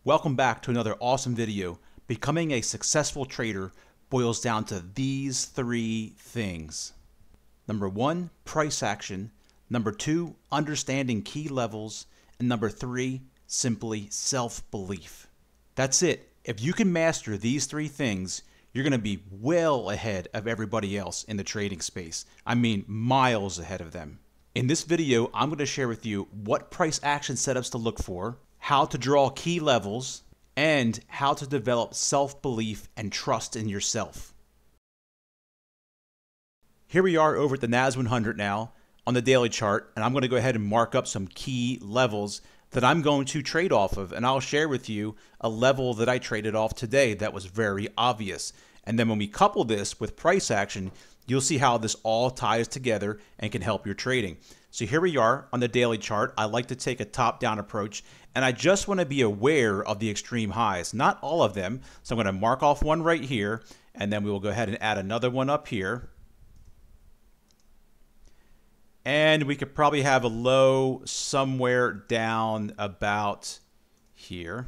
Welcome back to another awesome video. Becoming a successful trader boils down to these three things. Number one, price action. Number two, understanding key levels. And number three, simply self-belief. That's it. If you can master these three things, you're going to be well ahead of everybody else in the trading space. I mean, miles ahead of them. In this video, I'm going to share with you what price action setups to look for, how to draw key levels, and how to develop self-belief and trust in yourself. Here we are over at the NAS 100 now on the daily chart, and I'm going to go ahead and mark up some key levels that I'm going to trade off of, and I'll share with you a level that I traded off today that was very obvious. And then when we couple this with price action, you'll see how this all ties together and can help your trading. So here we are on the daily chart. I like to take a top-down approach, and I just want to be aware of the extreme highs, not all of them. So I'm going to mark off one right here, and then we will go ahead and add another one up here. And we could probably have a low somewhere down about here.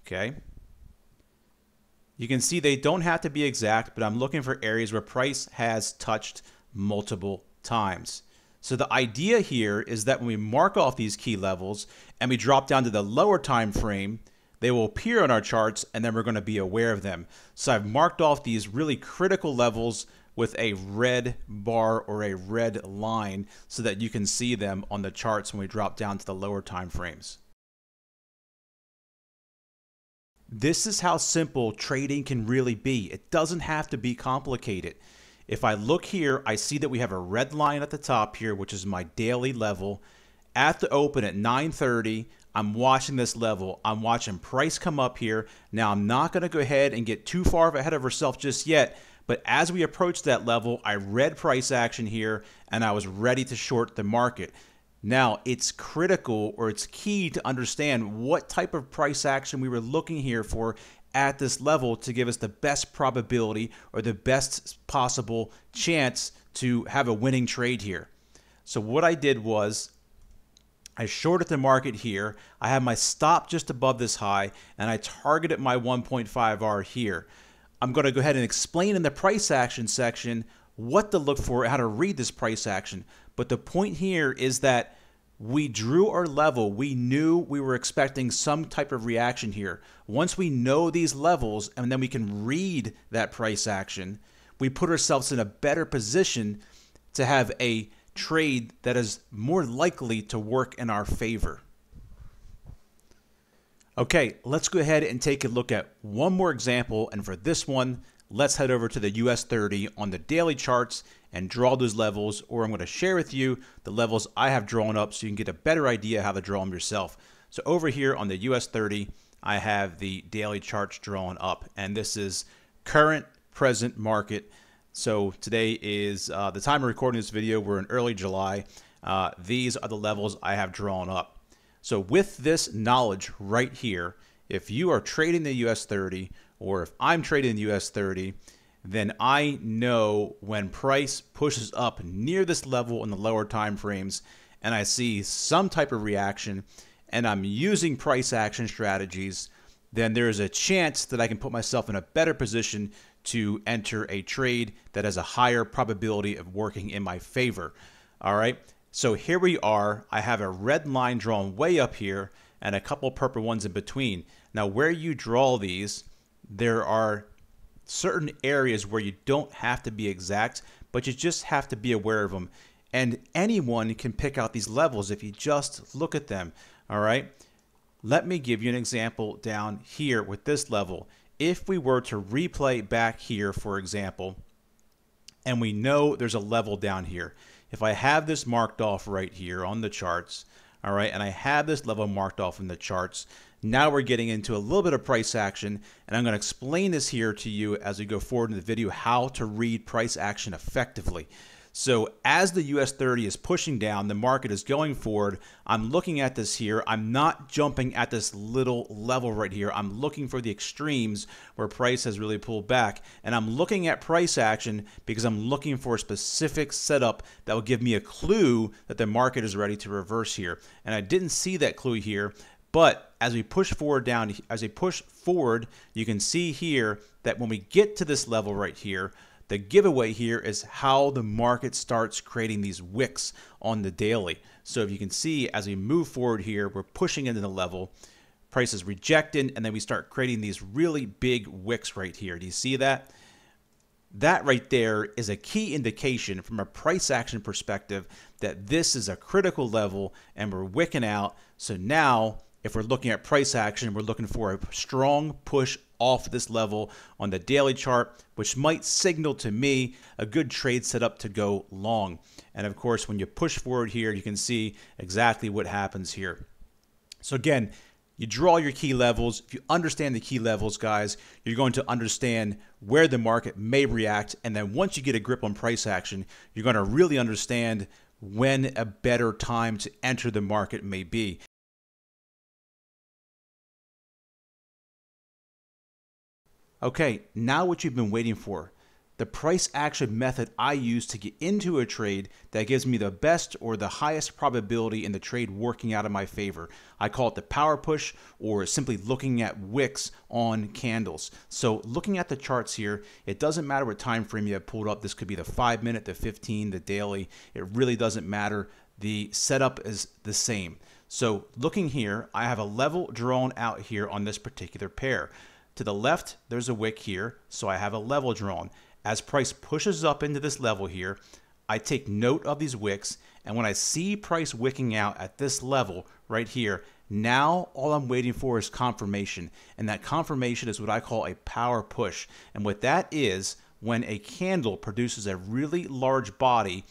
Okay. You can see they don't have to be exact, but I'm looking for areas where price has touched multiple times. So the idea here is that when we mark off these key levels and we drop down to the lower time frame, they will appear on our charts and then we're going to be aware of them. So I've marked off these really critical levels with a red bar or a red line so that you can see them on the charts when we drop down to the lower time frames. This is how simple trading can really be. It doesn't have to be complicated. If I look here, I see that we have a red line at the top here, which is my daily level. At the open at 9:30, I'm watching this level. I'm watching price come up here. Now, I'm not going to go ahead and get too far ahead of ourselves just yet, but as we approach that level, I read price action here, and I was ready to short the market. Now, it's critical or it's key to understand what type of price action we were looking here for at this level to give us the best probability or the best possible chance to have a winning trade here. So what I did was I shorted the market here. I have my stop just above this high, and I targeted my 1.5R here. I'm going to go ahead and explain in the price action section what to look for, how to read this price action. But the point here is that we drew our level. We knew we were expecting some type of reaction here. Once we know these levels and then we can read that price action, we put ourselves in a better position to have a trade that is more likely to work in our favor. Okay, let's go ahead and take a look at one more example. And for this one, let's head over to the US 30 on the daily charts and draw those levels, or I'm going to share with you the levels I have drawn up so you can get a better idea how to draw them yourself. So over here on the US 30, I have the daily charts drawn up, and this is current present market. So today is the time of recording this video. We're in early July. These are the levels I have drawn up. So with this knowledge right here, if you are trading the US 30, or if I'm trading the US 30, then I know when price pushes up near this level in the lower time frames and I see some type of reaction and I'm using price action strategies, then there's a chance that I can put myself in a better position to enter a trade that has a higher probability of working in my favor. All right. So here we are. I have a red line drawn way up here and a couple purple ones in between. Now, where you draw these, there are certain areas where you don't have to be exact, but you just have to be aware of them. And anyone can pick out these levels if you just look at them. All right. Let me give you an example down here with this level. If we were to replay back here, for example, and we know there's a level down here. If I have this marked off right here on the charts, all right, and I have this level marked off in the charts, now we're getting into a little bit of price action, and I'm going to explain this here to you as we go forward in the video, how to read price action effectively. So as the US 30 is pushing down, the market is going forward. I'm looking at this here. I'm not jumping at this little level right here. I'm looking for the extremes where price has really pulled back. And I'm looking at price action because I'm looking for a specific setup that will give me a clue that the market is ready to reverse here. And I didn't see that clue here, But as we push forward you can see here that when we get to this level right here, the giveaway here is how the market starts creating these wicks on the daily. So if you can see, as we move forward here, we're pushing into the level, price is rejected, and then we start creating these really big wicks right here. Do you see that? That right there is a key indication from a price action perspective that this is a critical level and we're wicking out. So now, if we're looking at price action, we're looking for a strong push off this level on the daily chart, which might signal to me a good trade setup to go long. And of course, when you push forward here, you can see exactly what happens here. So again, you draw your key levels. If you understand the key levels, guys, you're going to understand where the market may react. And then once you get a grip on price action, you're going to really understand when a better time to enter the market may be. Okay, now what you've been waiting for. The price action method I use to get into a trade that gives me the best or the highest probability in the trade working out in my favor. I call it the power push, or simply looking at wicks on candles. So looking at the charts here, it doesn't matter what time frame you have pulled up. This could be the 5 minute, the 15, the daily. It really doesn't matter. The setup is the same. So looking here, I have a level drawn out here on this particular pair. To the left, there's a wick here, so I have a level drawn. As price pushes up into this level here, I take note of these wicks, and when I see price wicking out at this level right here, now all I'm waiting for is confirmation, and that confirmation is what I call a power push. And what that is, when a candle produces a really large body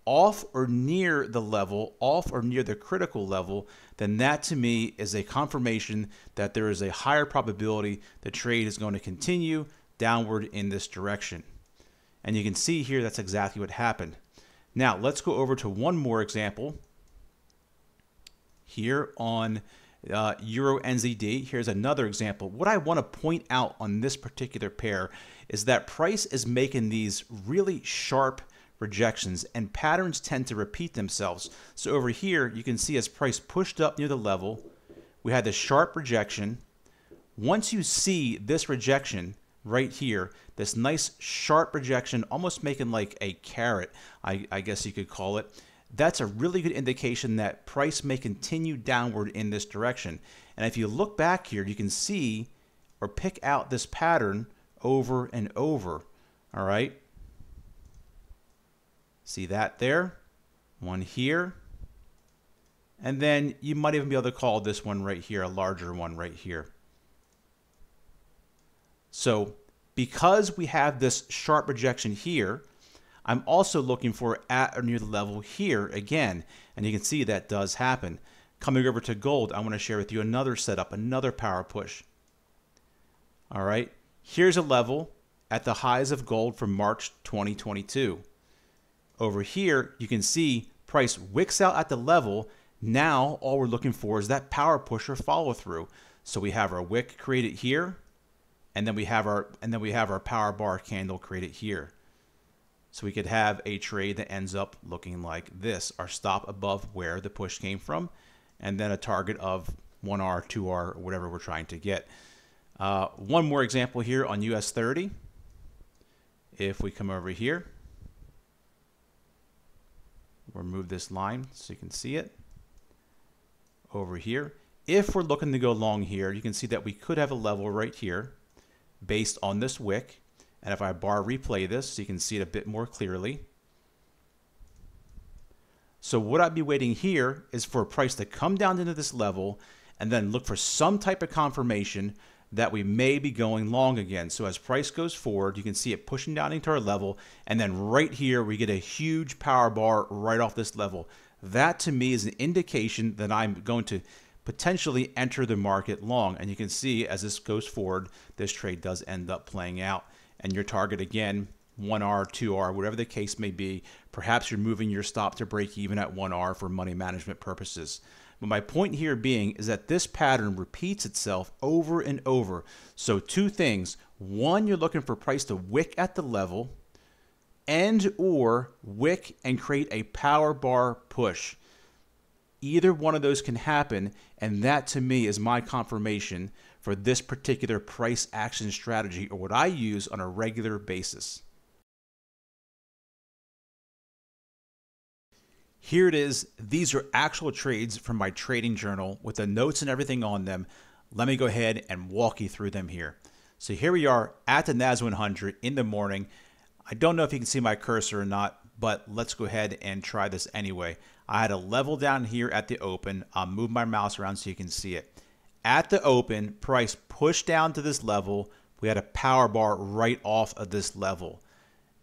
off or near the level, off or near the critical level, then that to me is a confirmation that there is a higher probability the trade is going to continue downward in this direction. And you can see here that's exactly what happened. Now let's go over to one more example here on Euro NZD. Here's another example. What I want to point out on this particular pair is that price is making these really sharp rejections, and patterns tend to repeat themselves. So over here, you can see as price pushed up near the level, we had this sharp rejection. Once you see this rejection right here, this nice sharp rejection, almost making like a carrot, I guess you could call it, that's a really good indication that price may continue downward in this direction. And if you look back here, you can see or pick out this pattern over and over. All right. See that there? One here. And then you might even be able to call this one right here a larger one right here. So because we have this sharp rejection here, I'm also looking for at or near the level here again. And you can see that does happen. Coming over to gold, I want to share with you another setup, another power push. All right. Here's a level at the highs of gold from March 2022. Over here, you can see price wicks out at the level. Now, all we're looking for is that power push or follow through. So we have our wick created here, and then we have our power bar candle created here. So we could have a trade that ends up looking like this: our stop above where the push came from, and then a target of 1R, 2R, or whatever we're trying to get. One more example here on US 30. If we come over here, we'll move this line so you can see it over here. If we're looking to go long here, you can see that we could have a level right here based on this wick. And if I bar replay this, so you can see it a bit more clearly. So what I'd be waiting here is for a price to come down into this level and then look for some type of confirmation that we may be going long again. So as price goes forward, you can see it pushing down into our level, and then right here we get a huge power bar right off this level. That to me is an indication that I'm going to potentially enter the market long. And you can see as this goes forward, this trade does end up playing out. And your target again, 1R, 2R, whatever the case may be. Perhaps you're moving your stop to break even at 1R for money management purposes. But my point here being is that this pattern repeats itself over and over. So two things. One, you're looking for price to wick at the level and or wick and create a power bar push. Either one of those can happen, and that to me is my confirmation for this particular price action strategy, or what I use on a regular basis. Here it is. These are actual trades from my trading journal with the notes and everything on them. Let me go ahead and walk you through them here. So here we are at the NAS 100 in the morning. I don't know if you can see my cursor or not, but let's go ahead and try this anyway. I had a level down here at the open. I'll move my mouse around so you can see it. At the open, price pushed down to this level. We had a power bar right off of this level.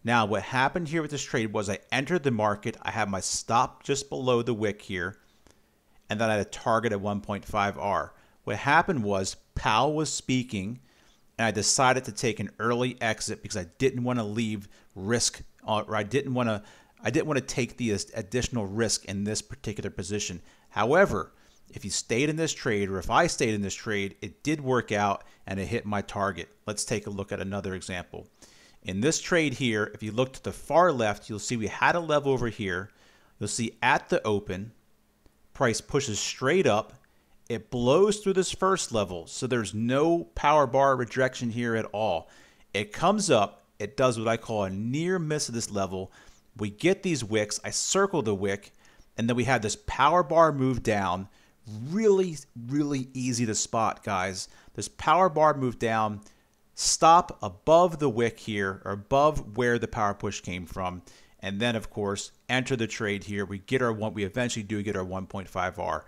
Now, what happened here with this trade was I entered the market. I had my stop just below the wick here, and then I had a target at 1.5R. What happened was Powell was speaking, and I decided to take an early exit because I didn't want to leave risk, or I didn't want to take the additional risk in this particular position. However, if you stayed in this trade, or if I stayed in this trade, it did work out and it hit my target. Let's take a look at another example. In this trade here, if you look to the far left, you'll see we had a level over here. You'll see at the open, price pushes straight up. It blows through this first level, so there's no power bar rejection here at all. It comes up. It does what I call a near miss of this level. We get these wicks. I circle the wick, and then we have this power bar move down. Really, really easy to spot, guys. This power bar move down. Stop above the wick here, or above where the power push came from, and then of course enter the trade here. We eventually do get our 1.5R.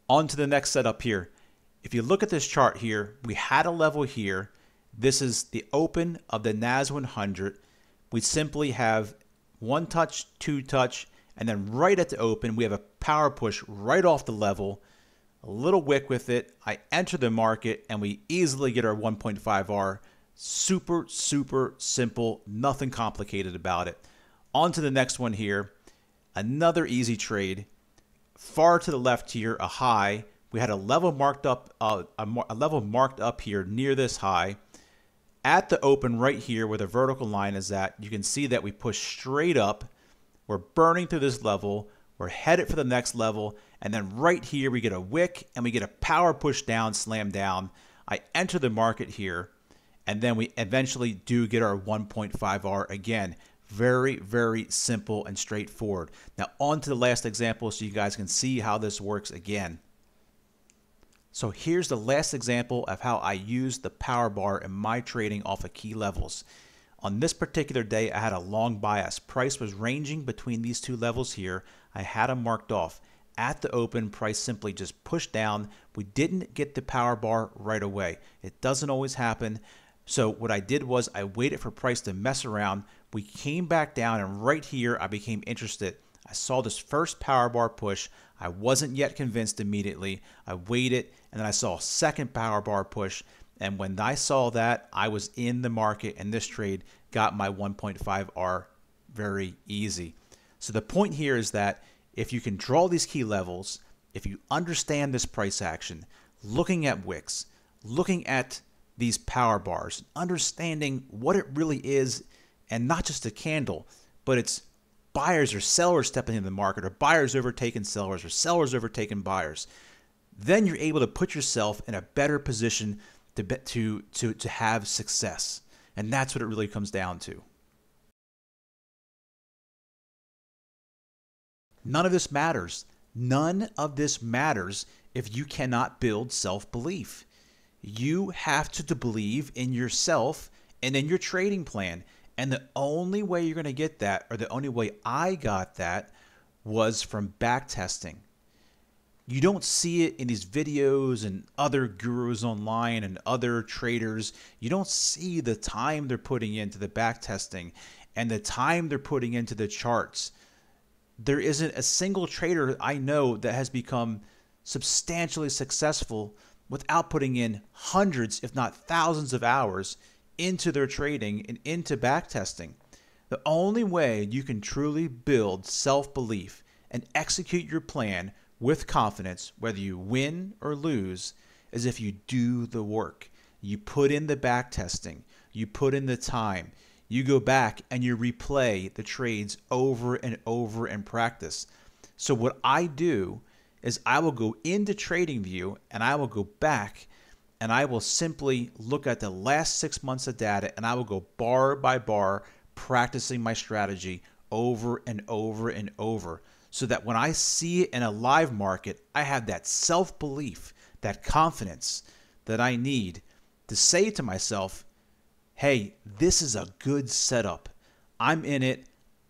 On to the next setup here. If you look at this chart here, we had a level here. This is the open of the NAS 100. We simply have one touch, two touch, and then right at the open we have a power push right off the level. A little wick with it. I enter the market and we easily get our 1.5R. Super, super simple. Nothing complicated about it. On to the next one here. Another easy trade. Far to the left here, a high. We had a level marked up, here near this high. At the open right here where the vertical line is at, you can see that we push straight up. We're burning through this level. We're headed for the next level, and then right here we get a wick and we get a power push down, slam down. I enter the market here, and then we eventually do get our 1.5R again. Very, very simple and straightforward. Now on to the last example so you guys can see how this works again. So here's the last example of how I use the power bar in my trading off of key levels. On this particular day, I had a long bias. Price was ranging between these two levels here. I had them marked off. At the open, price simply just pushed down. We didn't get the power bar right away. It doesn't always happen. So what I did was I waited for price to mess around. We came back down, and right here I became interested. I saw this first power bar push. I wasn't yet convinced immediately. I waited, and then I saw a second power bar push. And when I saw that, I was in the market, and this trade got my 1.5R very easy. So the point here is that if you can draw these key levels, if you understand this price action, looking at wicks, looking at these power bars, understanding what it really is, and not just a candle, but it's buyers or sellers stepping in the market, or buyers overtaking sellers, or sellers overtaking buyers, then you're able to put yourself in a better position to have success. And that's what it really comes down to. None of this matters. None of this matters if you cannot build self-belief. You have to believe in yourself and in your trading plan. And the only way you're going to get that, or the only way I got that, was from back testing. You don't see it in these videos and other gurus online and other traders. You don't see the time they're putting into the back testing and the time they're putting into the charts. There isn't a single trader I know that has become substantially successful without putting in hundreds, if not thousands of hours into their trading and into back testing. The only way you can truly build self-belief and execute your plan with confidence, whether you win or lose, is if you do the work. You put in the back testing, you put in the time, you go back and you replay the trades over and over and practice. So what I do is I will go into TradingView and I will go back and I will simply look at the last 6 months of data and I will go bar by bar practicing my strategy over and over and over, so that when I see it in a live market, I have that self-belief, that confidence that I need to say to myself, hey, this is a good setup. I'm in it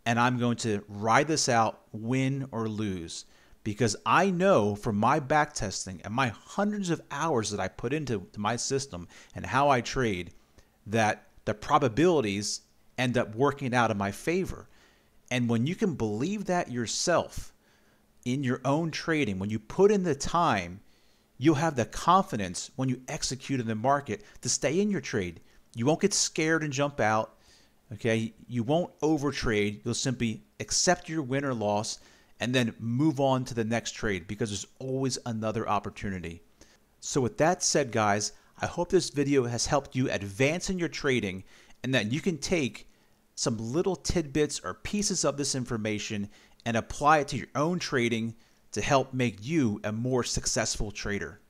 and I'm going to ride this out, win or lose. Because I know from my back testing and my hundreds of hours that I put into my system and how I trade, that the probabilities end up working out in my favor. And when you can believe that yourself in your own trading, when you put in the time, you'll have the confidence when you execute in the market to stay in your trade. You won't get scared and jump out. Okay, you won't overtrade. You'll simply accept your win or loss and then move on to the next trade, because there's always another opportunity. So with that said, guys, I hope this video has helped you advance in your trading and that you can take some little tidbits or pieces of this information and apply it to your own trading to help make you a more successful trader.